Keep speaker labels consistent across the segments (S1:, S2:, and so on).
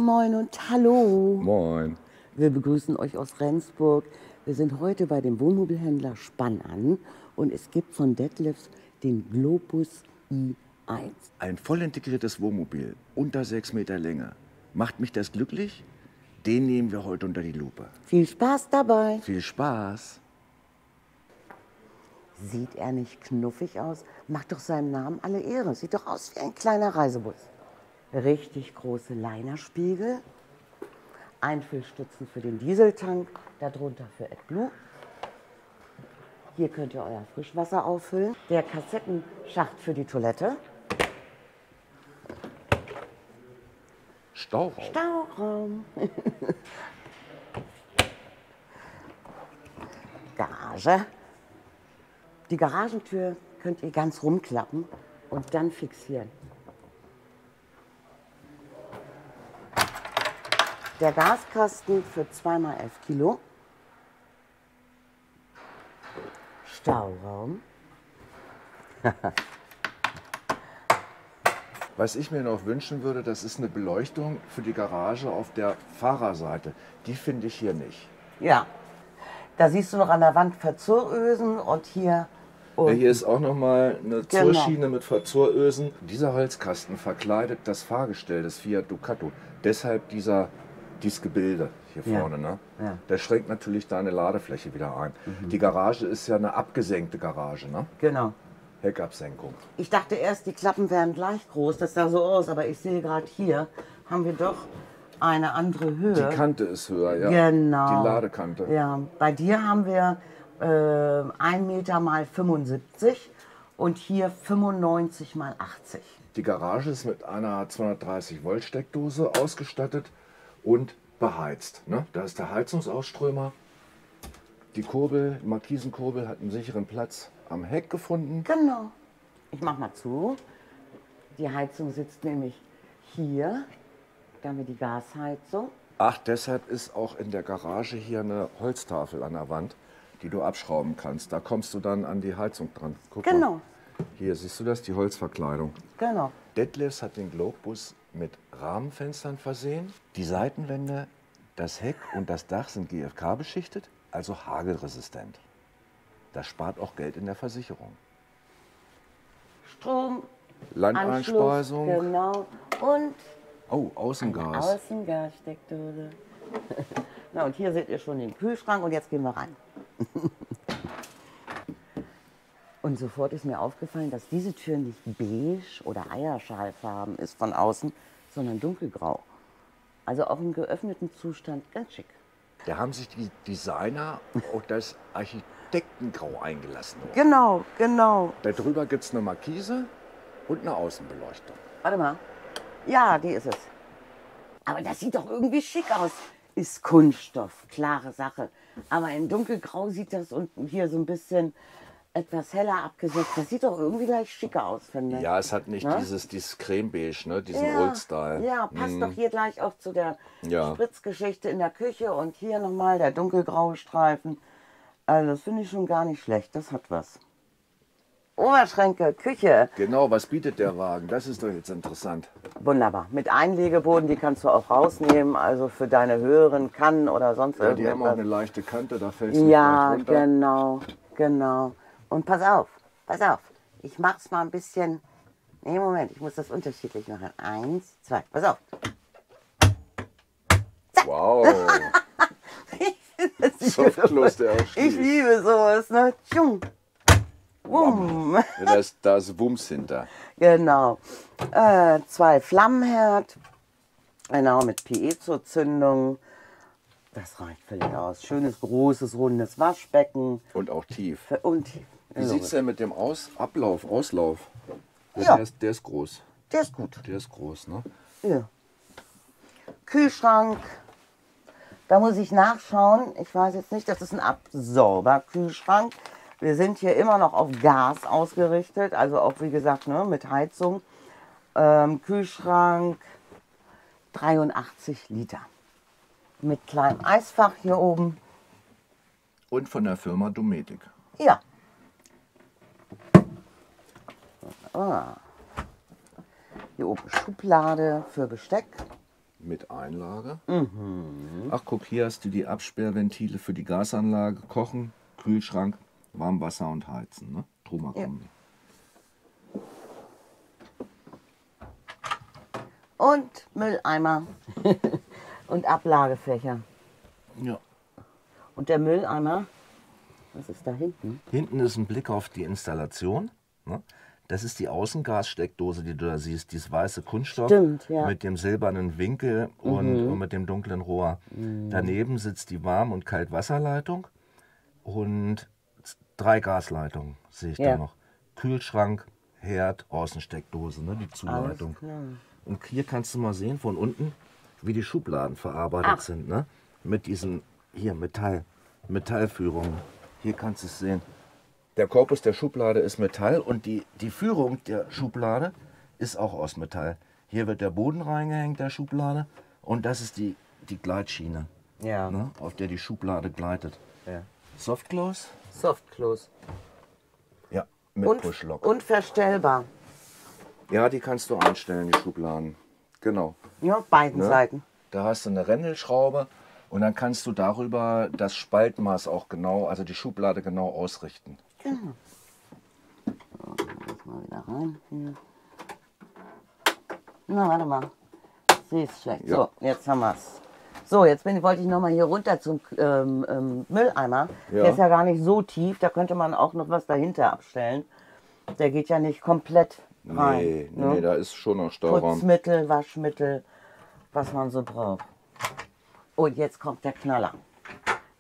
S1: Moin und hallo.
S2: Moin.
S1: Wir begrüßen euch aus Rendsburg. Wir sind heute bei dem Wohnmobilhändler Spann und es gibt von Detlefs den Globus i1.
S2: Ein voll integriertes Wohnmobil, unter 6 Meter Länge. Macht mich das glücklich? Den nehmen wir heute unter die Lupe.
S1: Viel Spaß dabei.
S2: Viel Spaß.
S1: Sieht er nicht knuffig aus? Macht doch seinem Namen alle Ehre. Sieht doch aus wie ein kleiner Reisebus. Richtig große Linerspiegel. Einfüllstützen für den Dieseltank, darunter für AdBlue. Hier könnt ihr euer Frischwasser auffüllen. Der Kassettenschacht für die Toilette.
S2: Stauraum.
S1: Stauraum. Garage. Die Garagentür könnt ihr ganz rumklappen und dann fixieren. Der Gaskasten für 2x11 Kilo. Stauraum.
S2: Was ich mir noch wünschen würde, das ist eine Beleuchtung für die Garage auf der Fahrerseite. Die finde ich hier nicht.
S1: Ja, da siehst du noch an der Wand Verzurösen und hier.
S2: Ja, hier ist auch nochmal eine Zurschiene mit Verzurösen. Dieser Holzkasten verkleidet das Fahrgestell des Fiat Ducato. Deshalb dieses Gebilde hier vorne. Ne?
S1: Ja.
S2: Der schränkt natürlich deine Ladefläche wieder ein. Die Garage ist ja eine abgesenkte Garage. Ne?
S1: Genau.
S2: Heckabsenkung.
S1: Ich dachte erst, die Klappen wären gleich groß, das sah so aus, aber ich sehe gerade hier, haben wir doch eine andere Höhe.
S2: Die Kante ist höher, ja.
S1: Genau.
S2: Die Ladekante.
S1: Ja, bei dir haben wir 1 Meter mal 75 und hier 95 mal 80.
S2: Die Garage ist mit einer 230 Volt Steckdose ausgestattet und beheizt. Ne? Da ist der Heizungsausströmer. Die Kurbel, die Markisenkurbel hat einen sicheren Platz am Heck gefunden.
S1: Genau. Ich mach mal zu. Die Heizung sitzt nämlich hier. Da haben wir die Gasheizung.
S2: Ach, deshalb ist auch in der Garage hier eine Holztafel an der Wand, die du abschrauben kannst. Da kommst du dann an die Heizung dran. Guck
S1: Genau.
S2: mal. Hier, siehst du das? Die Holzverkleidung.
S1: Genau.
S2: Detlefs hat den Globus mit Rahmenfenstern versehen. Die Seitenwände, das Heck und das Dach sind GFK beschichtet, also hagelresistent. Das spart auch Geld in der Versicherung.
S1: Strom,
S2: Landeinspeisung.
S1: Anschluss, genau. Und
S2: Oh, Außengas.
S1: Außengassteckdose. Na, und hier seht ihr schon den Kühlschrank und jetzt gehen wir rein. Und sofort ist mir aufgefallen, dass diese Tür nicht beige oder Eierschalfarben ist von außen, sondern dunkelgrau. Also auch im geöffneten Zustand ganz schick.
S2: Da haben sich die Designer auf das Architektengrau eingelassen.
S1: Genau, genau.
S2: Darüber gibt es eine Markise und eine Außenbeleuchtung.
S1: Warte mal. Ja, die ist es. Aber das sieht doch irgendwie schick aus. Ist Kunststoff, klare Sache. Aber in dunkelgrau sieht das unten hier so ein bisschen etwas heller abgesetzt. Das sieht doch irgendwie gleich schicker aus, finde ich.
S2: Ja, es hat nicht
S1: Ne?
S2: dieses Creme-Beige, ne? Diesen
S1: Ja,
S2: Old-Style.
S1: ja, passt doch hier gleich auch zu der
S2: Ja.
S1: Spritzgeschichte in der Küche. Und hier nochmal der dunkelgraue Streifen. Also das finde ich schon gar nicht schlecht. Das hat was. Oberschränke, Küche.
S2: Genau, was bietet der Wagen? Das ist doch jetzt interessant.
S1: Wunderbar. Mit Einlegeboden, die kannst du auch rausnehmen. Also für deine höheren Kannen oder sonst
S2: Ja, die haben auch
S1: irgendwas.
S2: eine leichte Kante, da fällt es nicht
S1: Ja,
S2: leicht runter.
S1: genau, genau. Und pass auf. Ich mach's mal ein bisschen. Nee, Moment, ich muss das unterschiedlich machen. 1, 2, pass auf.
S2: Wow, so close der
S1: Ich
S2: Aufstieg.
S1: liebe sowas, ne? Tschung. Wumm.
S2: Da ist Wumms hinter.
S1: Genau. 2 Flammenherd. Genau, mit Piezo-Zündung. Das reicht völlig aus. Schönes, großes, rundes Waschbecken.
S2: Und auch tief.
S1: Und
S2: Wie sieht es denn mit dem Auslauf?
S1: Ja.
S2: Der ist groß.
S1: der ist gut.
S2: Der ist groß, ne?
S1: Ja. Kühlschrank. Da muss ich nachschauen. Ich weiß jetzt nicht, das ist ein Absorber-Kühlschrank. Wir sind hier immer noch auf Gas ausgerichtet. Also auch, wie gesagt, ne, mit Heizung. Kühlschrank 83 Liter. Mit kleinem Eisfach hier oben.
S2: Und von der Firma Dometic.
S1: Ja. Ah. Hier oben Schublade für Besteck.
S2: mit Einlage. Ach, guck, hier hast du die Absperrventile für die Gasanlage, Kochen, Kühlschrank, Warmwasser und Heizen. Ne? Truma-Kombi.
S1: Und Mülleimer und Ablagefächer.
S2: Ja.
S1: Und der Mülleimer, was ist da hinten?
S2: Hinten ist ein Blick auf die Installation. Ne? Das ist die Außengassteckdose, die du da siehst, dieses weiße Kunststoff.
S1: Stimmt, ja.
S2: Mit dem silbernen Winkel und mit dem dunklen Rohr. Daneben sitzt die Warm- und Kaltwasserleitung und 3 Gasleitungen sehe ich da noch. Kühlschrank, Herd, Außensteckdose, ne, die Zuleitung. Und hier kannst du mal sehen von unten, wie die Schubladen verarbeitet sind. Ne? Mit diesen, hier, Metallführungen. Hier kannst du es sehen. Der Korpus der Schublade ist Metall und die Führung der Schublade ist auch aus Metall. Hier wird der Boden reingehängt, der Schublade, und das ist die Gleitschiene,
S1: Ja.
S2: ne, auf der die Schublade gleitet.
S1: Ja.
S2: Softclose?
S1: Softclose.
S2: Ja, mit Pushlock.
S1: Und verstellbar.
S2: Ja, die kannst du einstellen, die Schubladen. Genau.
S1: Ja, auf beiden
S2: Ne?
S1: Seiten.
S2: Da hast du eine Rändelschraube und dann kannst du darüber das Spaltmaß auch genau, also die Schublade genau ausrichten.
S1: Genau. So, jetzt mal wieder rein. Hier. Na, warte mal. Sie ist schlecht.
S2: Ja.
S1: So, jetzt haben wir es. So, jetzt wollte ich noch mal hier runter zum Mülleimer.
S2: Ja.
S1: Der ist ja gar nicht so tief. Da könnte man auch noch was dahinter abstellen. Der geht ja nicht komplett rein.
S2: Nee,
S1: ne?
S2: nee, da ist schon noch Stauraum.
S1: Putzmittel, Waschmittel, was man so braucht. Und jetzt kommt der Knaller,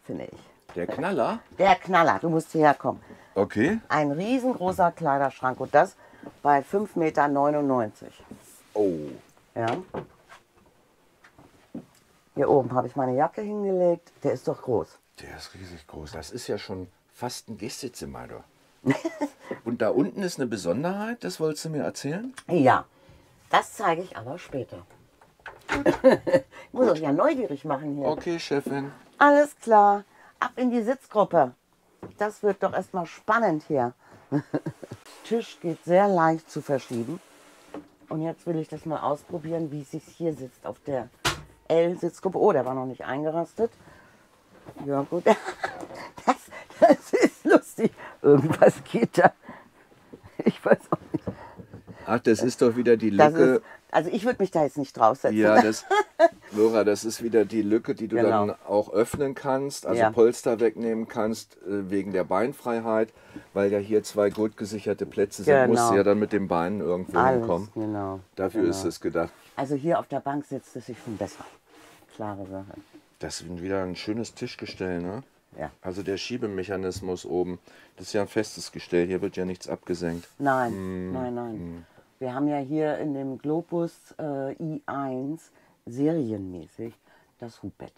S1: finde ich.
S2: Der Knaller?
S1: Der Knaller, du musst hierher kommen.
S2: Okay.
S1: Ein riesengroßer Kleiderschrank und das bei 5,99 Meter.
S2: Oh.
S1: Ja. Hier oben habe ich meine Jacke hingelegt. Der ist doch groß.
S2: Der ist riesig groß. Das ist ja schon fast ein Gästezimmer, du. Und da unten ist eine Besonderheit, das wolltest du mir erzählen?
S1: Ja, das zeige ich aber später. Ich muss euch ja neugierig machen hier.
S2: Okay, Chefin.
S1: Alles klar, ab in die Sitzgruppe. Das wird doch erstmal spannend hier. Der Tisch geht sehr leicht zu verschieben. Und jetzt will ich das mal ausprobieren, wie es sich hier sitzt auf der L-Sitzgruppe. Oh, der war noch nicht eingerastet. Ja gut, das ist lustig. Irgendwas geht da. Ich weiß auch nicht.
S2: Ach, das ist doch wieder die
S1: Das
S2: Lücke.
S1: ist, also ich würde mich da jetzt nicht draufsetzen.
S2: Ja, Laura, das ist wieder die Lücke, die du
S1: Genau.
S2: dann auch öffnen kannst, also
S1: Ja.
S2: Polster wegnehmen kannst, wegen der Beinfreiheit, weil ja hier 2 gurtgesicherte Plätze sind,
S1: Genau.
S2: musst du ja dann mit den Beinen irgendwo
S1: Alles,
S2: hinkommen.
S1: genau.
S2: Dafür
S1: genau.
S2: ist es gedacht.
S1: Also hier auf der Bank sitzt es sich schon besser. Klare Sache.
S2: Das ist wieder ein schönes Tischgestell, ne?
S1: Ja.
S2: Also der Schiebemechanismus oben, das ist ja ein festes Gestell, hier wird ja nichts abgesenkt.
S1: Nein, nein. Wir haben ja hier in dem Globus i1 serienmäßig das Hubbett.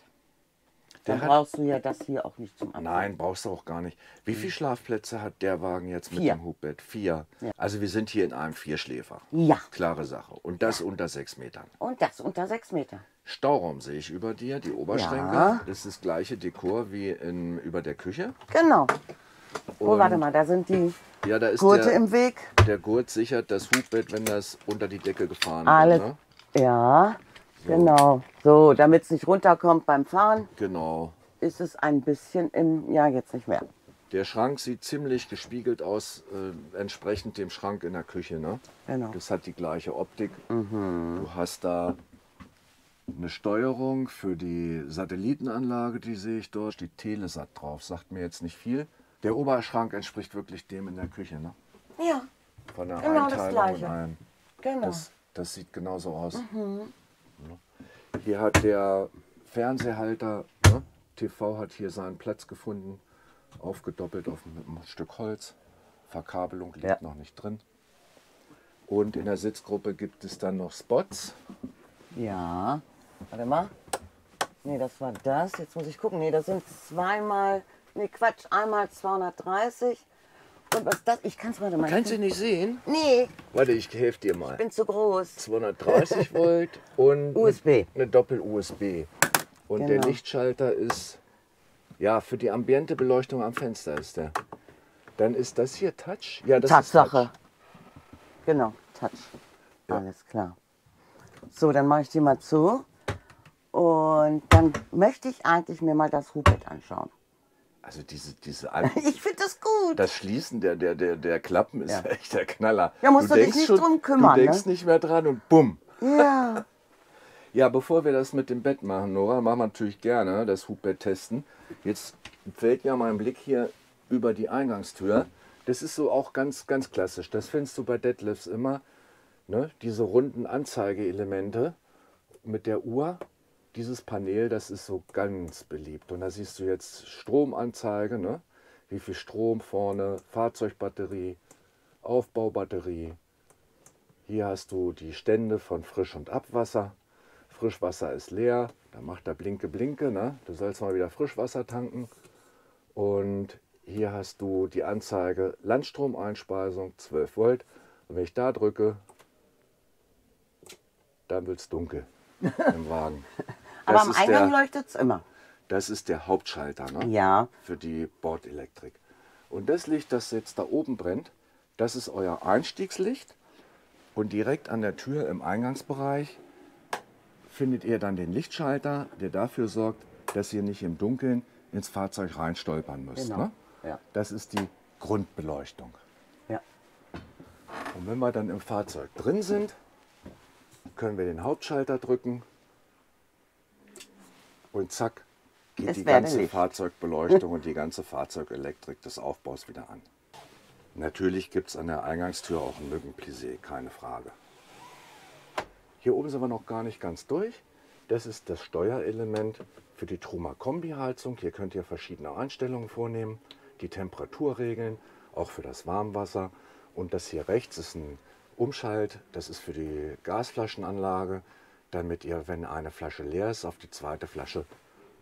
S1: Dann
S2: Der hat-
S1: brauchst du ja das hier auch nicht zum Abnehmen.
S2: Nein, brauchst du auch gar nicht. Wie viele Schlafplätze hat der Wagen jetzt mit
S1: 4.
S2: dem Hubbett? 4. Also wir sind hier in einem Vierschläfer.
S1: Ja.
S2: Klare Sache. Und das unter 6 Metern.
S1: Und das unter 6 Meter.
S2: Stauraum sehe ich über dir, die Oberschränke.
S1: Ja.
S2: Das ist das gleiche Dekor wie über der Küche.
S1: Genau. Oh,
S2: Und-
S1: warte mal, da sind die
S2: Ja, da ist
S1: Gurte im Weg.
S2: der Gurt sichert das Hubbett, wenn das unter die Decke gefahren
S1: Alles.
S2: wird.
S1: Ja, genau. So, damit es nicht runterkommt beim Fahren,
S2: Genau.
S1: ist es ein bisschen im, ja jetzt nicht mehr.
S2: Der Schrank sieht ziemlich gespiegelt aus, entsprechend dem Schrank in der Küche. Ne?
S1: Genau.
S2: Das hat die gleiche Optik. Du hast da eine Steuerung für die Satellitenanlage, die sehe ich dort. Steht Telesat drauf, sagt mir jetzt nicht viel. Der Oberschrank entspricht wirklich dem in der Küche. Ne?
S1: Ja,
S2: Von der
S1: Genau das
S2: Einteilung und
S1: Gleiche.
S2: allem.
S1: genau.
S2: Das sieht genauso aus. Ja. Hier hat der Fernseherhalter, ne? TV hat hier seinen Platz gefunden, aufgedoppelt auf ein Stück Holz. Verkabelung liegt
S1: Ja.
S2: noch nicht drin. Und in der Sitzgruppe gibt es dann noch Spots.
S1: Ja, warte mal. Nee, das war das. Jetzt muss ich gucken. Nee, das sind zweimal, nee Quatsch, einmal 230. Und was ist das? Ich kann es, warte mal.
S2: Kannst du nicht sehen?
S1: Nee,
S2: Warte, ich helfe dir mal.
S1: ich bin zu groß.
S2: 230 Volt und
S1: USB.
S2: eine Doppel-USB. Und der
S1: Genau.
S2: Lichtschalter ist, ja, für die Ambientebeleuchtung am Fenster ist der. Dann ist das hier Touch. Ja, das
S1: Tatsache.
S2: ist Touch.
S1: Genau, Touch. Alles klar. So, dann mache ich die mal zu. Und dann möchte ich eigentlich mir mal das Hubbett anschauen.
S2: Also diese
S1: Ich finde das gut.
S2: das Schließen der Klappen ist
S1: Ja.
S2: echt der Knaller.
S1: Ja, musst du dich nicht drum kümmern,
S2: Du denkst
S1: ne?
S2: nicht mehr dran und bumm.
S1: Ja.
S2: Ja, bevor wir das mit dem Bett machen, Nora, machen wir natürlich gerne das Hubbett testen. Jetzt fällt ja mein Blick hier über die Eingangstür. Das ist so auch ganz, ganz klassisch. Das findest du bei Detlefs immer. Ne? Diese runden Anzeigeelemente mit der Uhr. Dieses Panel, das ist so ganz beliebt. Und da siehst du jetzt Stromanzeige, ne? Wie viel Strom vorne, Fahrzeugbatterie, Aufbaubatterie. Hier hast du die Stände von Frisch- und Abwasser. Frischwasser ist leer, da macht er Blinke, Blinke. Ne? Du sollst mal wieder Frischwasser tanken. Und hier hast du die Anzeige Landstromeinspeisung 12 Volt. Und wenn ich da drücke, dann wird es dunkel im Wagen.
S1: Aber
S2: Das
S1: am
S2: ist
S1: Eingang
S2: der,
S1: leuchtet es immer.
S2: das ist der Hauptschalter, ne?
S1: Ja.
S2: Für die Bordelektrik. Und das Licht, das jetzt da oben brennt, das ist euer Einstiegslicht. Und direkt an der Tür im Eingangsbereich findet ihr dann den Lichtschalter, der dafür sorgt, dass ihr nicht im Dunkeln ins Fahrzeug reinstolpern müsst.
S1: Genau.
S2: Ne?
S1: Ja.
S2: Das ist die Grundbeleuchtung.
S1: Ja.
S2: Und wenn wir dann im Fahrzeug drin sind, können wir den Hauptschalter drücken und zack, geht
S1: Es
S2: die
S1: werde
S2: ganze
S1: Licht.
S2: Fahrzeugbeleuchtung und die ganze Fahrzeugelektrik des Aufbaus wieder an. Natürlich gibt es an der Eingangstür auch ein Mückenplissé, keine Frage. Hier oben sind wir noch gar nicht ganz durch. Das ist das Steuerelement für die Truma Kombi-Heizung. Hier könnt ihr verschiedene Einstellungen vornehmen, die Temperatur regeln, auch für das Warmwasser. Und das hier rechts ist ein Umschalt, das ist für die Gasflaschenanlage, damit ihr, wenn eine Flasche leer ist, auf die zweite Flasche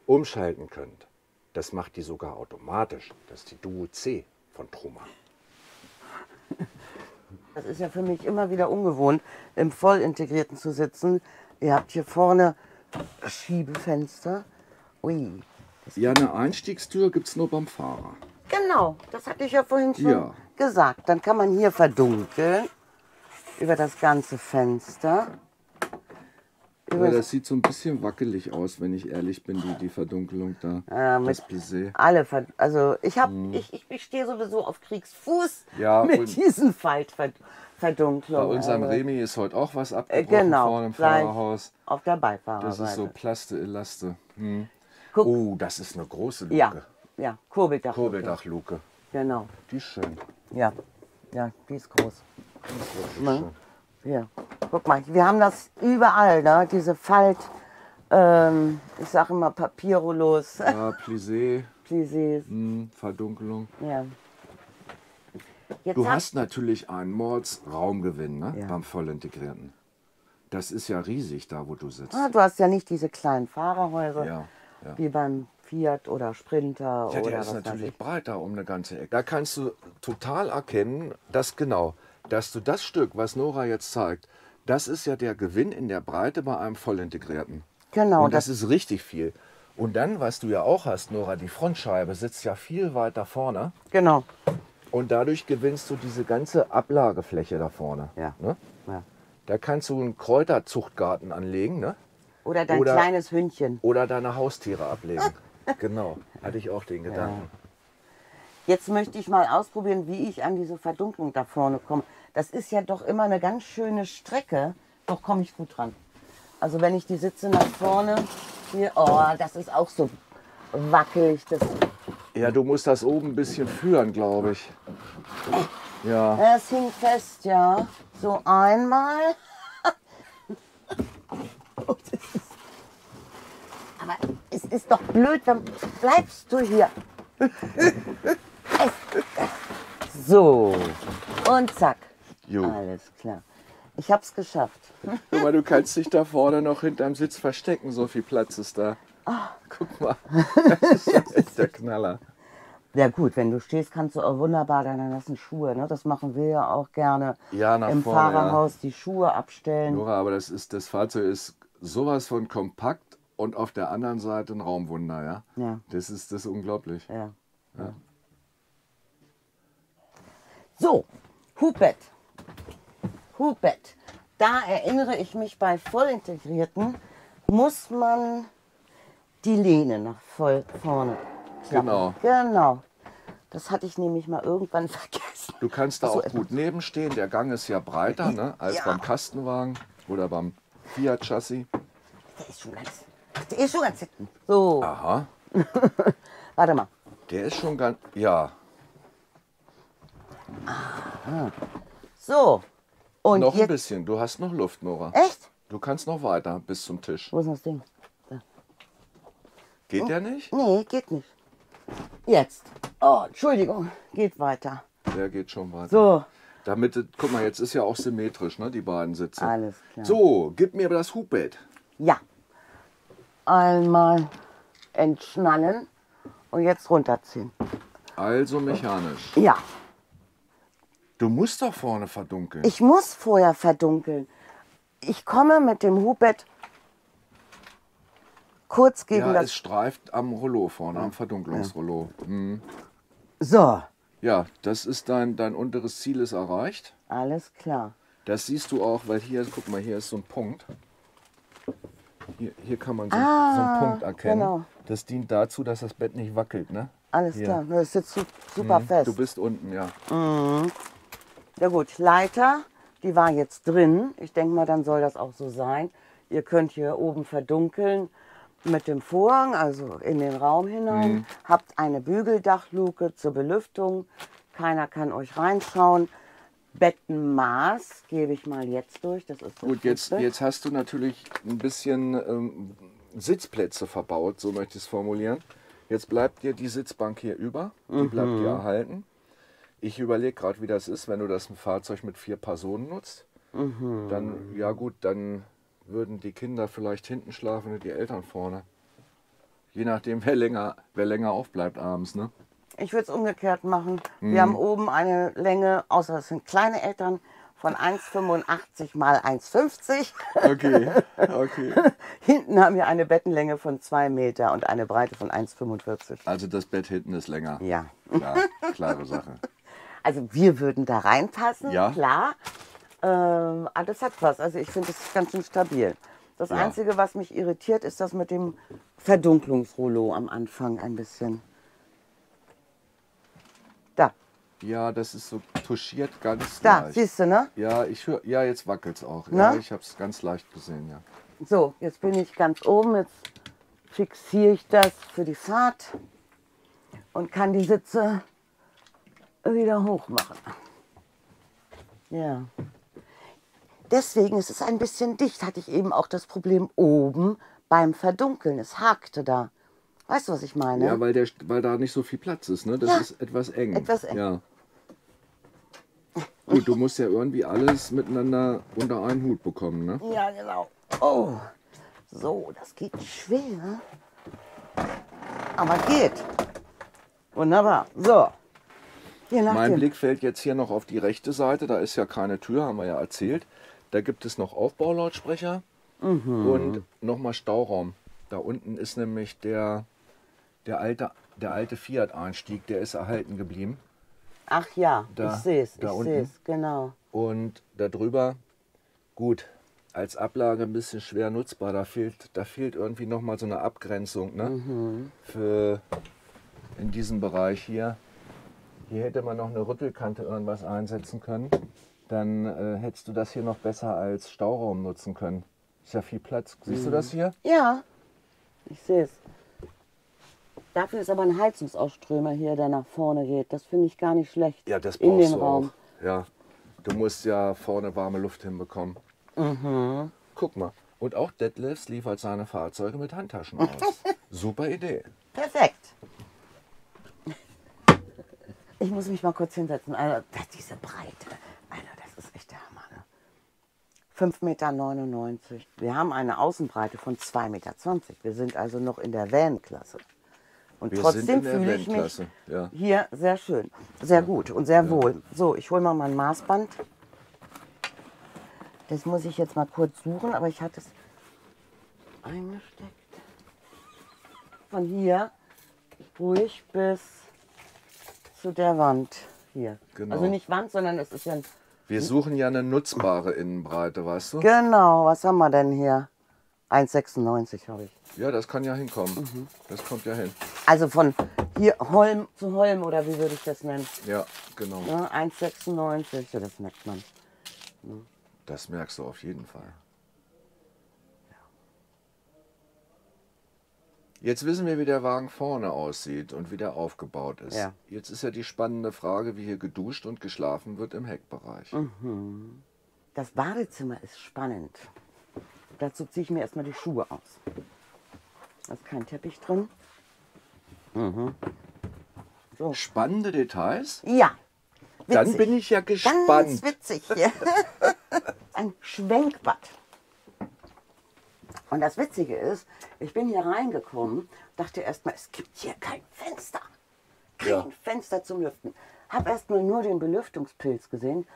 S2: umschalten könnt. Das macht die sogar automatisch. Das ist die Duo C von Truma.
S1: Das ist ja für mich immer wieder ungewohnt, im Vollintegrierten zu sitzen. Ihr habt hier vorne Schiebefenster. Ui.
S2: Ja, eine Einstiegstür gibt es nur beim Fahrer.
S1: Genau, das hatte ich ja vorhin schon
S2: Ja.
S1: gesagt. Dann kann man hier verdunkeln über das ganze Fenster.
S2: Ja, das sieht so ein bisschen wackelig aus, wenn ich ehrlich bin, die Verdunkelung da.
S1: mit
S2: das Plissé.
S1: also ich stehe sowieso auf Kriegsfuß
S2: Ja,
S1: mit
S2: und
S1: diesen
S2: bei
S1: Faltverdunklungen.
S2: unserem Remi ist heute auch was abgebrochen
S1: Genau,
S2: vorne im
S1: gleich
S2: Fahrerhaus.
S1: auf der Beifahrerseite.
S2: Das ist so Plaste-Elaste.
S1: Guck.
S2: Oh, das ist eine große Luke.
S1: Ja, ja, Kurbeldach.
S2: Kurbeldachluke.
S1: Genau,
S2: Die ist schön.
S1: ja, ja, die ist groß.
S2: Die ist wirklich
S1: Ne?
S2: schön.
S1: Hier, guck mal, wir haben das überall, ne? Diese ich sage immer Papierrollos,
S2: Ja, Plissé,
S1: Plissés.
S2: Verdunkelung.
S1: Ja. Jetzt
S2: Du
S1: hab-
S2: hast natürlich einen Mordsraumgewinn, ne?
S1: Ja.
S2: Beim Vollintegrierten. Das ist ja riesig da, wo du sitzt.
S1: Du hast ja nicht diese kleinen Fahrerhäuser
S2: Ja, ja.
S1: wie beim Fiat oder Sprinter
S2: Ja,
S1: oder
S2: der ist
S1: was weiß
S2: natürlich
S1: ich.
S2: breiter um eine ganze Ecke. Da kannst du total erkennen, dass du das Stück, was Nora jetzt zeigt, das ist ja der Gewinn in der Breite bei einem Vollintegrierten.
S1: Genau,
S2: Und das ist richtig viel. Und dann, was du ja auch hast, Nora, die Frontscheibe sitzt ja viel weiter vorne.
S1: genau.
S2: Und dadurch gewinnst du diese ganze Ablagefläche da vorne.
S1: Ja.
S2: Ne?
S1: Ja.
S2: Da kannst du einen Kräuterzuchtgarten anlegen, ne?
S1: Oder dein
S2: Oder-
S1: kleines Hündchen.
S2: Oder deine Haustiere ablegen. Genau, hatte ich auch den Gedanken.
S1: Jetzt möchte ich mal ausprobieren, wie ich an diese Verdunklung da vorne komme. Das ist ja doch immer eine ganz schöne Strecke. Doch komme ich gut dran. Also wenn ich die Sitze nach vorne hier, oh, das ist auch so wackelig.
S2: Ja, du musst das oben ein bisschen führen, glaube ich. Ja,
S1: Es hing fest, ja. So einmal. Aber es ist doch blöd, dann bleibst du hier. So, und zack.
S2: Jo.
S1: Alles klar. Ich hab's geschafft.
S2: guck mal, du kannst dich da vorne noch hinterm Sitz verstecken, so viel Platz ist da. Guck mal, das ist ja echt der Knaller.
S1: Ja gut, wenn du stehst, kannst du auch wunderbar deine nassen Schuhe, ne? Das machen wir ja auch gerne
S2: Ja, nach
S1: im
S2: vorne,
S1: Fahrerhaus, die Schuhe abstellen.
S2: Nora, aber das Fahrzeug ist sowas von kompakt und auf der anderen Seite ein Raumwunder, ja?
S1: Ja.
S2: Das ist unglaublich.
S1: Ja. So, Hubbett. Hubbett. Da erinnere ich mich bei Vollintegrierten, muss man die Lehne nach voll vorne klappen.
S2: Genau.
S1: Genau. Das hatte ich nämlich mal irgendwann vergessen.
S2: Du kannst da
S1: So
S2: auch gut nebenstehen. Der Gang ist ja breiter, ne, als
S1: Ja.
S2: beim Kastenwagen oder beim Fiat-Chassis.
S1: Der ist schon ganz hinten. So,
S2: Aha,
S1: warte mal.
S2: der ist schon ganz... Ja,
S1: So. Und
S2: noch ein
S1: jetzt.
S2: bisschen. Du hast noch Luft, Nora.
S1: Echt?
S2: Du kannst noch weiter bis zum Tisch.
S1: Wo ist das Ding?
S2: Geht der nicht?
S1: Nee, geht nicht. Jetzt. Oh, Entschuldigung. Geht weiter.
S2: Der geht schon weiter.
S1: So,
S2: Damit, guck mal, jetzt ist ja auch symmetrisch, ne, die beiden Sitze.
S1: alles klar.
S2: So, gib mir das Hubbett.
S1: Ja. Einmal entschnallen und jetzt runterziehen.
S2: Also mechanisch.
S1: Ja.
S2: Du musst doch vorne verdunkeln.
S1: Ich muss vorher verdunkeln. Ich komme mit dem Hubbett kurz gegen
S2: Ja,
S1: das.
S2: es streift am Rollo vorne, am Verdunkelungsrollo. Mhm.
S1: So,
S2: Ja, das ist dein unteres Ziel ist erreicht.
S1: alles klar.
S2: Das siehst du auch, weil hier, guck mal, hier ist so ein Punkt. Hier kann man so einen Punkt erkennen.
S1: genau.
S2: Das dient dazu, dass das Bett nicht wackelt, ne?
S1: Alles
S2: Hier.
S1: klar. Das ist jetzt super fest.
S2: Du bist unten, ja.
S1: Ja gut, Leiter, die war jetzt drin. Ich denke mal, dann soll das auch so sein. Ihr könnt hier oben verdunkeln mit dem Vorhang, also in den Raum hinein. Habt eine Bügeldachluke zur Belüftung. Keiner kann euch reinschauen. Bettenmaß gebe ich mal jetzt durch. Das ist das
S2: Gut, jetzt
S1: Siebte.
S2: hast du natürlich ein bisschen Sitzplätze verbaut, so möchte ich es formulieren. Jetzt bleibt dir die Sitzbank hier über, die bleibt dir erhalten. Ich überlege gerade, wie das ist, wenn du das ein Fahrzeug mit 4 Personen nutzt. Dann, ja gut, dann würden die Kinder vielleicht hinten schlafen und die Eltern vorne. Je nachdem, wer länger aufbleibt abends, ne?
S1: Ich würde es umgekehrt machen. Wir haben oben eine Länge, außer es sind kleine Eltern, von 1,85 mal 1,50.
S2: Okay, okay.
S1: Hinten haben wir eine Bettenlänge von 2 Meter und eine Breite von 1,45.
S2: Also das Bett hinten ist länger.
S1: Ja.
S2: Klar, klare Sache.
S1: Also wir würden da reinpassen,
S2: Ja.
S1: klar. Aber das hat was. Also ich finde, das ist ganz schön stabil. Das
S2: Ja.
S1: Einzige, was mich irritiert, ist das mit dem Verdunklungsrollo am Anfang ein bisschen. Da,
S2: Ja, das ist so touchiert ganz
S1: da,
S2: leicht.
S1: siehst du, ne?
S2: Ja, ja, jetzt wackelt es auch.
S1: Na?
S2: Ja, ich habe es ganz leicht gesehen, ja.
S1: So, jetzt bin ich ganz oben. Jetzt fixiere ich das für die Fahrt und kann die Sitze wieder hoch machen. Ja. Deswegen ist es ein bisschen dicht. Hatte ich eben auch das Problem oben beim Verdunkeln. Es hakte da. Weißt du, was ich meine?
S2: Ja, weil da nicht so viel Platz ist, ne? Das
S1: Ja,
S2: ist etwas eng.
S1: etwas eng.
S2: Ja. Gut, du musst ja irgendwie alles miteinander unter einen Hut bekommen, ne?
S1: Ja, genau. Oh, so, das geht schwer. Aber geht. Wunderbar. So. Je
S2: Mein
S1: nachdem.
S2: Blick fällt jetzt hier noch auf die rechte Seite, da ist ja keine Tür, haben wir ja erzählt. Da gibt es noch Aufbaulautsprecher und nochmal Stauraum. Da unten ist nämlich der alte Fiat-Einstieg, der ist erhalten geblieben.
S1: Ach ja,
S2: Da-
S1: ich sehe es,
S2: da
S1: ich
S2: unten.
S1: sehe es, genau.
S2: Und darüber, gut, als Ablage ein bisschen schwer nutzbar. Da fehlt irgendwie nochmal so eine Abgrenzung, ne? Für in diesem Bereich hier. Hier hätte man noch eine Rüttelkante irgendwas einsetzen können. Dann hättest du das hier noch besser als Stauraum nutzen können. Ist ja viel Platz. Siehst du das hier?
S1: Ja, ich sehe es. Dafür ist aber ein Heizungsausströmer hier, der nach vorne geht. Das finde ich gar nicht schlecht.
S2: Ja, das
S1: in
S2: brauchst
S1: den
S2: du
S1: Raum.
S2: auch. Ja, du musst ja vorne warme Luft hinbekommen. Guck mal. Und auch Detlefs liefert seine Fahrzeuge mit Handtaschen aus. Super Idee.
S1: Perfekt. Ich muss mich mal kurz hinsetzen. Also, diese Breite, Alter, das ist echt der Hammer. Ne? 5,99 Meter. Wir haben eine Außenbreite von 2,20 Meter. Wir sind also noch in der Van-Klasse. Und
S2: Wir sind
S1: trotzdem
S2: in der
S1: fühle ich mich
S2: Van-Klasse, ja.
S1: hier sehr schön, sehr gut und sehr wohl. So, ich hole mal mein Maßband. Das muss ich jetzt mal kurz suchen, aber ich hatte es eingesteckt. Von hier ruhig bis zu der Wand hier.
S2: Genau.
S1: Also nicht Wand, sondern es ist ja
S2: Wir suchen ja eine nutzbare Innenbreite, weißt du?
S1: genau. Was haben wir denn hier? 1,96 habe ich.
S2: Ja, das kann ja hinkommen. Das kommt ja hin.
S1: Also von hier Holm zu Holm oder wie würde ich das nennen?
S2: Ja, genau.
S1: Ne? 1,96, ja, das merkt man.
S2: Das merkst du auf jeden Fall. Jetzt wissen wir, wie der Wagen vorne aussieht und wie der aufgebaut ist.
S1: Ja.
S2: Jetzt ist ja die spannende Frage, wie hier geduscht und geschlafen wird im Heckbereich.
S1: Das Badezimmer ist spannend. Dazu ziehe ich mir erstmal die Schuhe aus. Da ist kein Teppich drin. So.
S2: Spannende Details?
S1: Ja.
S2: Dann
S1: Witzig.
S2: bin ich ja
S1: Ganz
S2: gespannt.
S1: witzig hier. Ein Schwenkbad. Und das Witzige ist, ich bin hier reingekommen, dachte erstmal, es gibt hier kein Fenster. Kein
S2: Ja.
S1: Fenster zum Lüften. Habe erstmal nur den Belüftungspilz gesehen.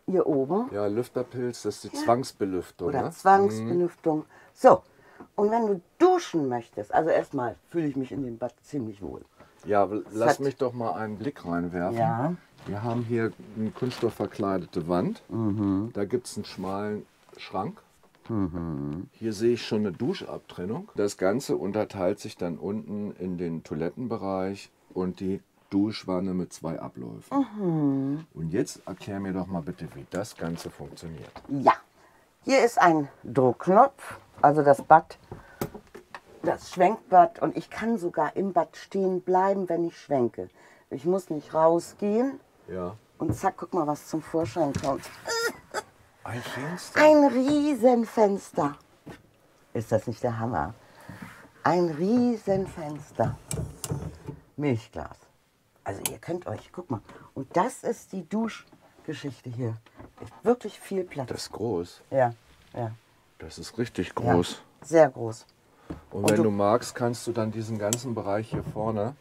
S1: Hier oben.
S2: Ja, Lüfterpilz, das ist die Zwangsbelüftung.
S1: Oder
S2: Ne?
S1: Zwangsbelüftung. So. Und wenn du duschen möchtest, also erstmal fühle ich mich in dem Bad ziemlich wohl.
S2: Ja, lass
S1: hat-
S2: mich doch mal einen Blick reinwerfen.
S1: Ja.
S2: Wir haben hier eine kunststoffverkleidete Wand. Da gibt es einen schmalen Schrank. Hier sehe ich schon eine Duschabtrennung. Das Ganze unterteilt sich dann unten in den Toilettenbereich und die Duschwanne mit 2 Abläufen. Und jetzt erklär mir doch mal bitte, wie das Ganze funktioniert.
S1: Ja. Hier ist ein Druckknopf, also das Bad, das Schwenkbad. Und ich kann sogar im Bad stehen bleiben, wenn ich schwenke. Ich muss nicht rausgehen.
S2: Ja.
S1: Und zack, guck mal, was zum Vorschein kommt.
S2: Ein Fenster.
S1: Ein Riesenfenster. Ist das nicht der Hammer? Ein Riesenfenster. Milchglas. Also ihr könnt euch, guck mal. Und das ist die Duschgeschichte hier. Ist wirklich viel Platz.
S2: Das ist groß.
S1: Ja, ja.
S2: Das ist richtig
S1: ja.
S2: groß.
S1: Sehr groß.
S2: Und wenn
S1: du-
S2: du magst, kannst du dann diesen ganzen Bereich hier vorne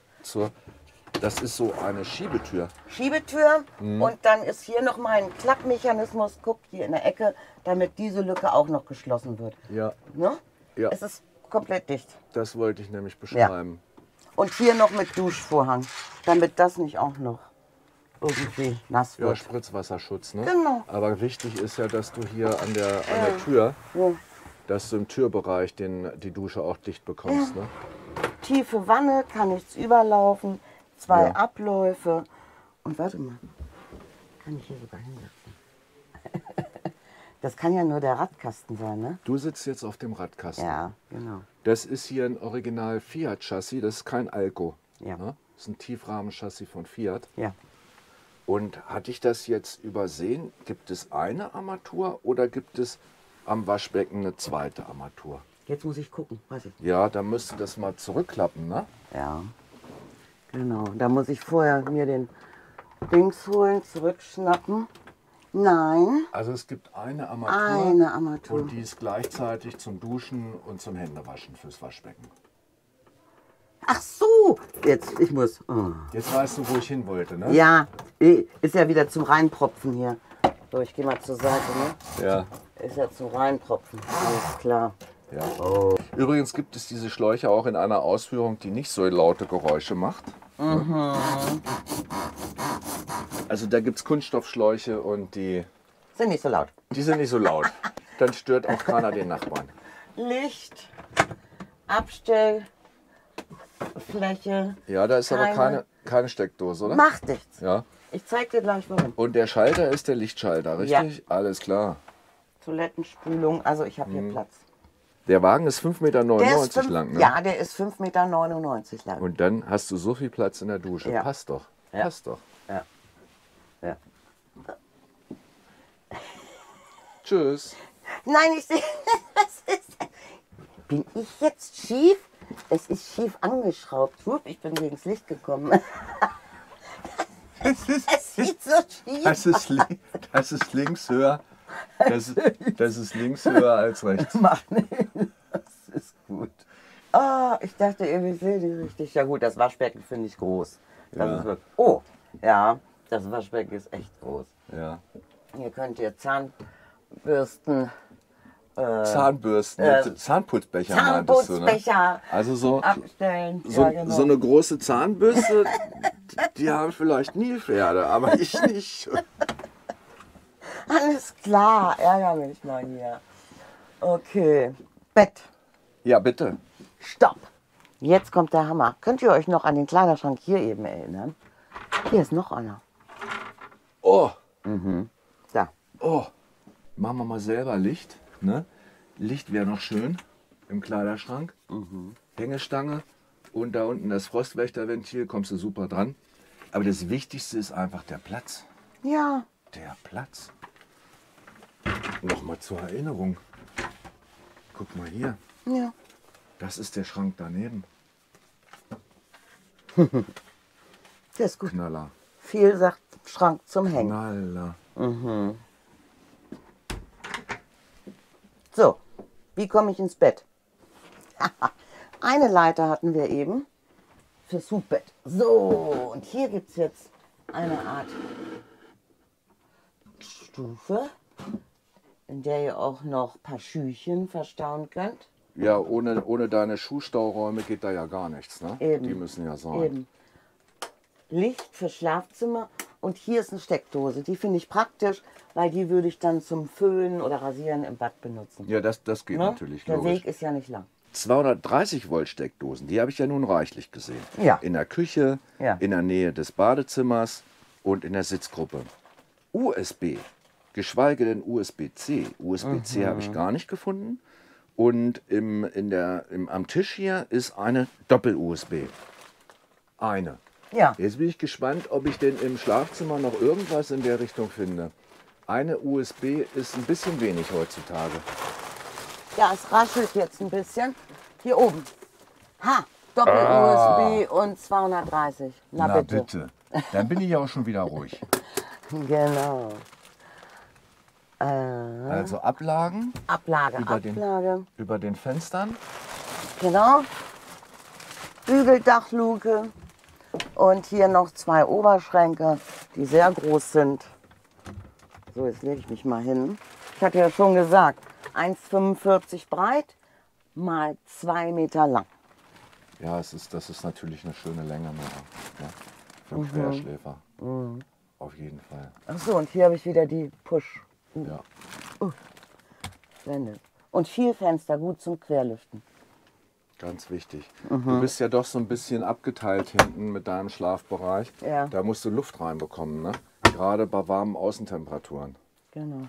S2: das ist so eine Schiebetür.
S1: Schiebetür und dann ist hier noch mal ein Klappmechanismus, guck hier in der Ecke, damit diese Lücke auch noch geschlossen wird.
S2: Ja,
S1: Ne?
S2: Ja.
S1: Es ist komplett dicht.
S2: das wollte ich nämlich beschreiben.
S1: Und hier noch mit Duschvorhang, damit das nicht auch noch irgendwie nass
S2: Ja,
S1: wird.
S2: Spritzwasserschutz, ne?
S1: Genau.
S2: Aber wichtig ist ja, dass du hier an der Tür,
S1: Ja.
S2: dass du im Türbereich die Dusche auch dicht bekommst, ne?
S1: Tiefe Wanne, kann nichts überlaufen, 2
S2: Ja.
S1: Abläufe. Und warte mal, kann ich hier sogar hinsetzen? Das kann ja nur der Radkasten sein, ne?
S2: Du sitzt jetzt auf dem Radkasten.
S1: Ja, genau.
S2: Das ist hier ein Original Fiat-Chassis, das ist kein Alco.
S1: Ja.
S2: Ne? Das ist ein Tiefrahmen-Chassis von Fiat.
S1: Ja.
S2: Und hatte ich das jetzt übersehen? Gibt es eine Armatur oder gibt es am Waschbecken eine zweite Armatur?
S1: Jetzt muss ich gucken, weiß ich nicht.
S2: Ja, da müsste das mal zurückklappen, ne?
S1: Ja, genau. Da muss ich vorher mir den Dings holen, zurückschnappen. Nein,
S2: Also es gibt eine Armatur
S1: eine Armatur.
S2: und die ist gleichzeitig zum Duschen und zum Händewaschen fürs Waschbecken.
S1: Ach so, jetzt, ich muss. Oh.
S2: Jetzt weißt du, wo ich hin wollte, ne?
S1: Ja, ist ja wieder zum Reinpropfen hier. So, ich gehe mal zur Seite, ne?
S2: Ja.
S1: Ist ja zum Reinpropfen, alles klar.
S2: Ja. Übrigens gibt es diese Schläuche auch in einer Ausführung, die nicht so laute Geräusche macht. Also da gibt es Kunststoffschläuche und die
S1: Sind nicht so laut.
S2: sind nicht so laut. Dann stört auch keiner den Nachbarn.
S1: Licht, Abstellfläche.
S2: Ja, da ist aber keine Steckdose, oder?
S1: Macht nichts.
S2: Ja.
S1: Ich zeig dir gleich warum.
S2: Und der Schalter ist der Lichtschalter, richtig? Alles klar.
S1: Toilettenspülung, also ich habe hier Platz.
S2: Der Wagen ist 5,99
S1: Der
S2: Meter
S1: ist fünf-
S2: lang, ne?
S1: Ja, der ist 5,99 Meter lang.
S2: Und dann hast du so viel Platz in der Dusche.
S1: Ja.
S2: Passt doch.
S1: Ja.
S2: Passt doch.
S1: Ja. Ja.
S2: Tschüss.
S1: Nein, ich sehe, was ist das? Bin ich jetzt schief? Es ist schief angeschraubt. Hup, ich bin gegen das Licht gekommen. Es sieht so schief aus.
S2: Das ist links höher. Das ist links höher als rechts.
S1: Macht nichts. Das ist gut. Oh, ich dachte, ihr seht die richtig. Ja gut, das Waschbecken finde ich groß. Das
S2: Ja.
S1: ist wirklich, oh, ja, das Waschbecken ist echt groß.
S2: Ja.
S1: Hier könnt ihr Zahnbürsten,
S2: Zahnbürsten, Zahnputzbecher meintest du, ne?
S1: Zahnputzbecher
S2: Also so
S1: abstellen. Ja, genau.
S2: so eine große Zahnbürste, die haben vielleicht Nilpferde, aber ich nicht.
S1: Alles klar, ärger mich mal hier. Okay, Bett.
S2: Ja, bitte.
S1: Stopp. Jetzt kommt der Hammer. Könnt ihr euch noch an den Kleiderschrank hier eben erinnern? Hier ist noch einer.
S2: Oh,
S1: Da.
S2: oh. Machen wir mal selber Licht. Ne? Licht wäre noch schön im Kleiderschrank. Hängestange und da unten das Frostwächterventil, kommst du super dran. Aber das Wichtigste ist einfach der Platz.
S1: Ja.
S2: Der Platz. Nochmal zur Erinnerung. Guck mal hier.
S1: Ja.
S2: Das ist der Schrank daneben.
S1: Der ist gut.
S2: Knaller.
S1: Viel sagt Schrank zum Hängen.
S2: Knaller.
S1: So, wie komme ich ins Bett? Eine Leiter hatten wir eben fürs Hubbett. So, und hier gibt es jetzt eine Art Stufe, in der ihr auch noch ein paar Schüchen verstauen könnt.
S2: Ja, ohne deine Schuhstauräume geht da ja gar nichts. Ne?
S1: Eben.
S2: Die müssen ja sein.
S1: Eben. Licht fürs Schlafzimmer und hier ist eine Steckdose. Die finde ich praktisch, weil die würde ich dann zum Föhnen oder Rasieren im Bad benutzen.
S2: Ja, das geht
S1: Ne?
S2: natürlich,
S1: Der
S2: logisch.
S1: Weg ist ja nicht lang.
S2: 230 Volt Steckdosen, die habe ich ja nun reichlich gesehen.
S1: Ja.
S2: In der Küche,
S1: Ja.
S2: in der Nähe des Badezimmers und in der Sitzgruppe. USB, geschweige denn USB-C. USB-C habe ich gar nicht gefunden. Und am Tisch hier ist eine Doppel-USB. Eine.
S1: Ja,
S2: Jetzt bin ich gespannt, ob ich denn im Schlafzimmer noch irgendwas in der Richtung finde. Eine USB ist ein bisschen wenig heutzutage.
S1: ja, es raschelt jetzt ein bisschen. Hier oben. Ha, Doppel-USB und 230. Na, bitte.
S2: Dann bin ich ja auch schon wieder ruhig.
S1: Genau.
S2: Also Ablagen
S1: Ablage,
S2: Über über den Fenstern.
S1: Genau. Bügeldachluke. Und hier noch 2 Oberschränke, die sehr groß sind. So, jetzt lege ich mich mal hin. Ich hatte ja schon gesagt, 1,45 breit mal 2 Meter lang.
S2: Ja, das ist natürlich eine schöne Länge mehr. Ja, für einen Querschläfer. Auf jeden Fall.
S1: Ach so, und hier habe ich wieder die
S2: Ja.
S1: Push-Wände. Und viel Fenster, gut zum Querlüften.
S2: Ganz wichtig. Du bist ja doch so ein bisschen abgeteilt hinten mit deinem Schlafbereich.
S1: Ja.
S2: Da musst du Luft reinbekommen, ne? Gerade bei warmen Außentemperaturen.
S1: Genau.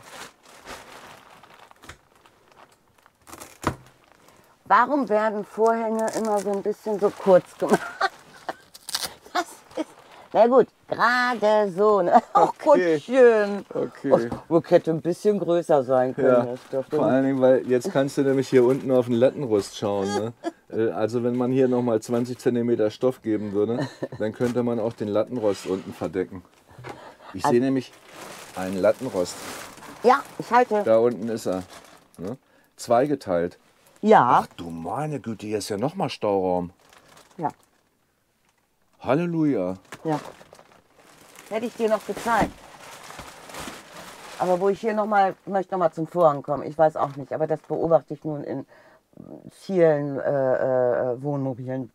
S1: Warum werden Vorhänge immer so ein bisschen so kurz gemacht? Das ist, na gut, gerade so. Ne? Ach,
S2: Okay.
S1: Gottchen.
S2: Okay.
S1: Oh, hätte ein bisschen größer sein können.
S2: Ja,
S1: Das Stoff.
S2: vor allen Dingen, weil jetzt kannst du nämlich hier unten auf den Lattenrost schauen. Ne? Also wenn man hier nochmal 20 cm Stoff geben würde, dann könnte man auch den Lattenrost unten verdecken. Ich sehe nämlich einen Lattenrost.
S1: Ja, ich halte.
S2: Da unten ist er. Ne? Zweigeteilt.
S1: Ja.
S2: Ach du meine Güte, hier ist ja nochmal Stauraum.
S1: Ja.
S2: Halleluja.
S1: Ja. Hätte ich dir noch gezeigt. Aber wo ich hier möchte noch mal zum Vorhang kommen. Ich weiß auch nicht, aber das beobachte ich nun in vielen Wohnmobilen.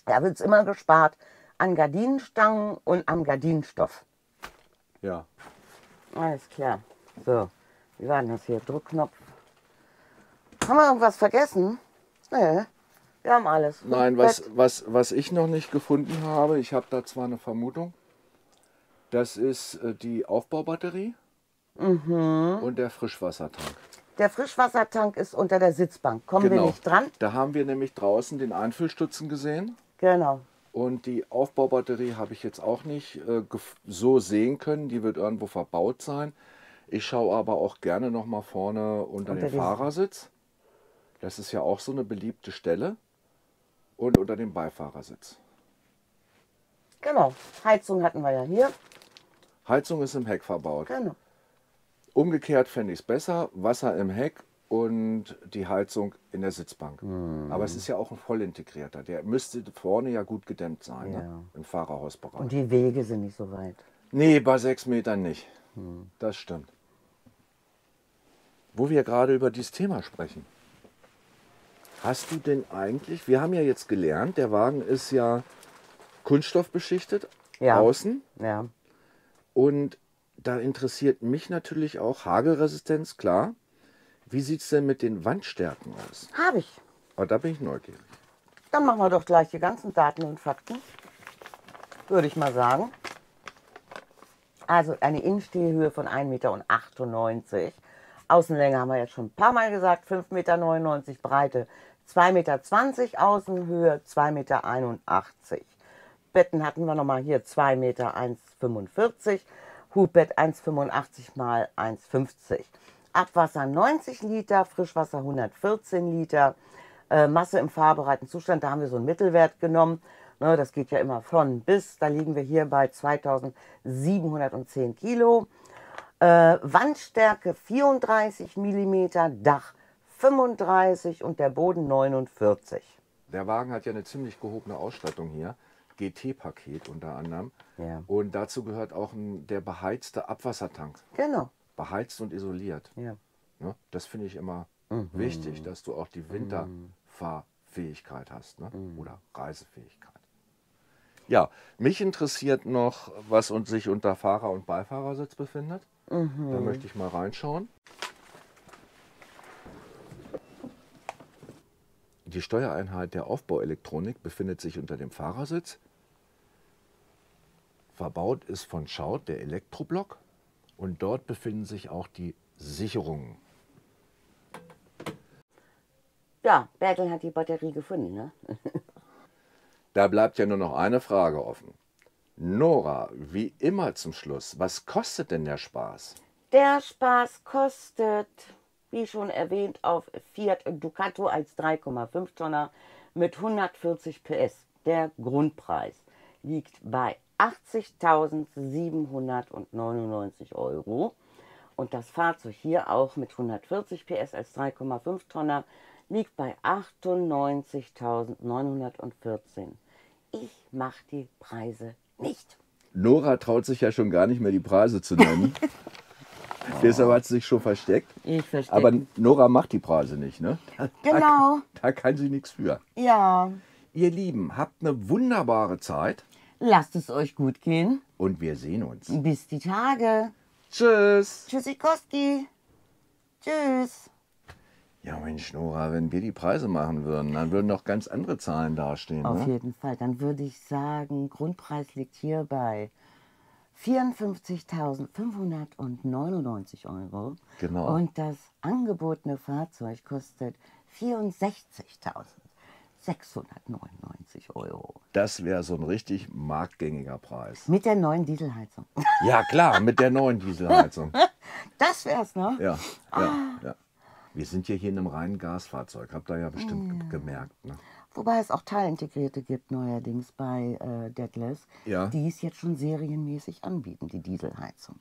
S1: Da wird es immer gespart an Gardinenstangen und am Gardinenstoff.
S2: Ja.
S1: Alles klar. So, wie war denn das hier? Druckknopf. Haben wir irgendwas vergessen? Nee, wir haben alles.
S2: Nein,
S1: Bett.
S2: was ich noch nicht gefunden habe, ich habe da zwar eine Vermutung, das ist die Aufbaubatterie und der Frischwassertank.
S1: Der Frischwassertank ist unter der Sitzbank. Kommen wir nicht dran?
S2: Da haben wir nämlich draußen den Einfüllstutzen gesehen.
S1: Genau.
S2: Und die Aufbaubatterie habe ich jetzt auch nicht so sehen können. Die wird irgendwo verbaut sein. Ich schaue aber auch gerne noch mal vorne unter den Fahrersitz. Das ist ja auch so eine beliebte Stelle. Und unter dem Beifahrersitz.
S1: Genau. Heizung hatten wir ja hier.
S2: Heizung ist im Heck verbaut.
S1: Genau.
S2: Umgekehrt fände ich es besser. Wasser im Heck und die Heizung in der Sitzbank. Aber es ist ja auch ein vollintegrierter. Der müsste vorne ja gut gedämmt sein,
S1: Ja.
S2: ne? Im Fahrerhausbereich.
S1: Und die Wege sind nicht so weit.
S2: Nee, bei 6 Metern nicht. Das stimmt. Wo wir gerade über dieses Thema sprechen. Hast du denn eigentlich, wir haben ja jetzt gelernt, der Wagen ist ja kunststoffbeschichtet,
S1: Ja.
S2: außen.
S1: Ja.
S2: Und da interessiert mich natürlich auch Hagelresistenz, klar. Wie sieht es denn mit den Wandstärken aus?
S1: Habe ich.
S2: Oh, da bin ich neugierig.
S1: Dann machen wir doch gleich die ganzen Daten und Fakten, würde ich mal sagen. Also eine Innenstehhöhe von 1,98 Meter. Außenlänge haben wir jetzt schon ein paar Mal gesagt, 5,99 Meter Breite, 2,20 Meter Außenhöhe, 2,81 Meter. Betten hatten wir nochmal hier 2,145 Meter, Hubbett 1,85 mal 1,50. Abwasser 90 Liter, Frischwasser 114 Liter, Masse im fahrbereiten Zustand, da haben wir so einen Mittelwert genommen. Ne, das geht ja immer von bis, da liegen wir hier bei 2710 Kilo. Wandstärke 34 mm, Dach 35 und der Boden 49.
S2: Der Wagen hat ja eine ziemlich gehobene Ausstattung hier. GT-Paket unter anderem.
S1: Ja.
S2: Und dazu gehört auch der beheizte Abwassertank.
S1: Genau.
S2: Beheizt und isoliert.
S1: Ja.
S2: Ne? Das finde ich immer wichtig, dass du auch die Winterfahrfähigkeit hast, ne? Oder Reisefähigkeit. Ja, mich interessiert noch, was sich unter Fahrer- und Beifahrersitz befindet. Da möchte ich mal reinschauen. Die Steuereinheit der Aufbauelektronik befindet sich unter dem Fahrersitz. Verbaut ist von Schaut der Elektroblock und dort befinden sich auch die Sicherungen.
S1: Ja, Bertel hat die Batterie gefunden, ne?
S2: Da bleibt ja nur noch eine Frage offen. Nora, wie immer zum Schluss, was kostet denn der Spaß?
S1: Der Spaß kostet, wie schon erwähnt, auf Fiat Ducato als 3,5 Tonner mit 140 PS. Der Grundpreis liegt bei 80.799 Euro. Und das Fahrzeug hier auch mit 140 PS als 3,5 Tonner liegt bei 98.914. Ich mache die Preise nicht.
S2: Nora traut sich ja schon gar nicht mehr die Preise zu nennen. Deshalb hat sie sich schon versteckt.
S1: Ich verstehe.
S2: Aber Nora macht die Preise nicht, ne?
S1: Genau.
S2: Da kann sie nichts für.
S1: Ja.
S2: Ihr Lieben, habt eine wunderbare Zeit
S1: Lasst es euch gut gehen.
S2: und wir sehen uns.
S1: Bis die Tage.
S2: Tschüss.
S1: Tschüssikowski. Tschüss.
S2: Ja Mensch, Nora, wenn wir die Preise machen würden, dann würden noch ganz andere Zahlen dastehen.
S1: Auf
S2: Ne?
S1: jeden Fall. Dann würde ich sagen, Grundpreis liegt hier bei 54.599 Euro.
S2: Genau.
S1: Und das angebotene Fahrzeug kostet 64.699 Euro.
S2: Das wäre so ein richtig marktgängiger Preis.
S1: Mit der neuen Dieselheizung.
S2: Ja klar, mit der neuen Dieselheizung.
S1: Das wär's, ne?
S2: Ja. Wir sind ja hier in einem reinen Gasfahrzeug, habt ihr ja bestimmt gemerkt. Ne?
S1: Wobei es auch Teilintegrierte gibt neuerdings bei Detlefs,
S2: Ja.
S1: die es jetzt schon serienmäßig anbieten, die Dieselheizung.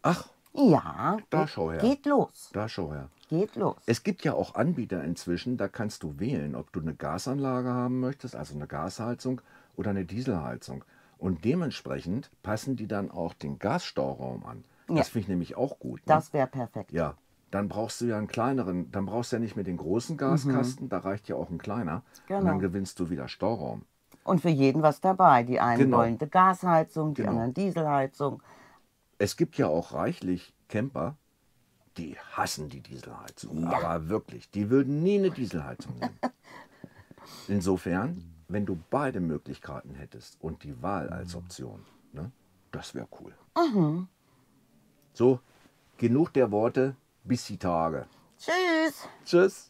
S2: Ach,
S1: Ja,
S2: Da schau her.
S1: geht los.
S2: da schau her.
S1: Geht los.
S2: Es gibt ja auch Anbieter inzwischen, da kannst du wählen, ob du eine Gasanlage haben möchtest, also eine Gasheizung oder eine Dieselheizung. Und dementsprechend passen die dann auch den Gasstauraum an.
S1: Ja.
S2: Das finde ich nämlich auch gut. Ne?
S1: Das wäre perfekt.
S2: Ja, dann brauchst du ja einen kleineren, dann brauchst du ja nicht mehr den großen Gaskasten, da reicht ja auch ein kleiner. Und
S1: Genau.
S2: dann gewinnst du wieder Stauraum.
S1: Und für jeden was dabei. Die einen
S2: Genau.
S1: wollen die Gasheizung, die
S2: Genau.
S1: anderen Dieselheizung.
S2: Es gibt ja auch reichlich Camper, die hassen die Dieselheizung. Aber wirklich, die würden nie eine Dieselheizung nehmen. Insofern, wenn du beide Möglichkeiten hättest und die Wahl als Option, ne, das wäre cool. So, genug der Worte, bis die Tage.
S1: Tschüss.
S2: Tschüss.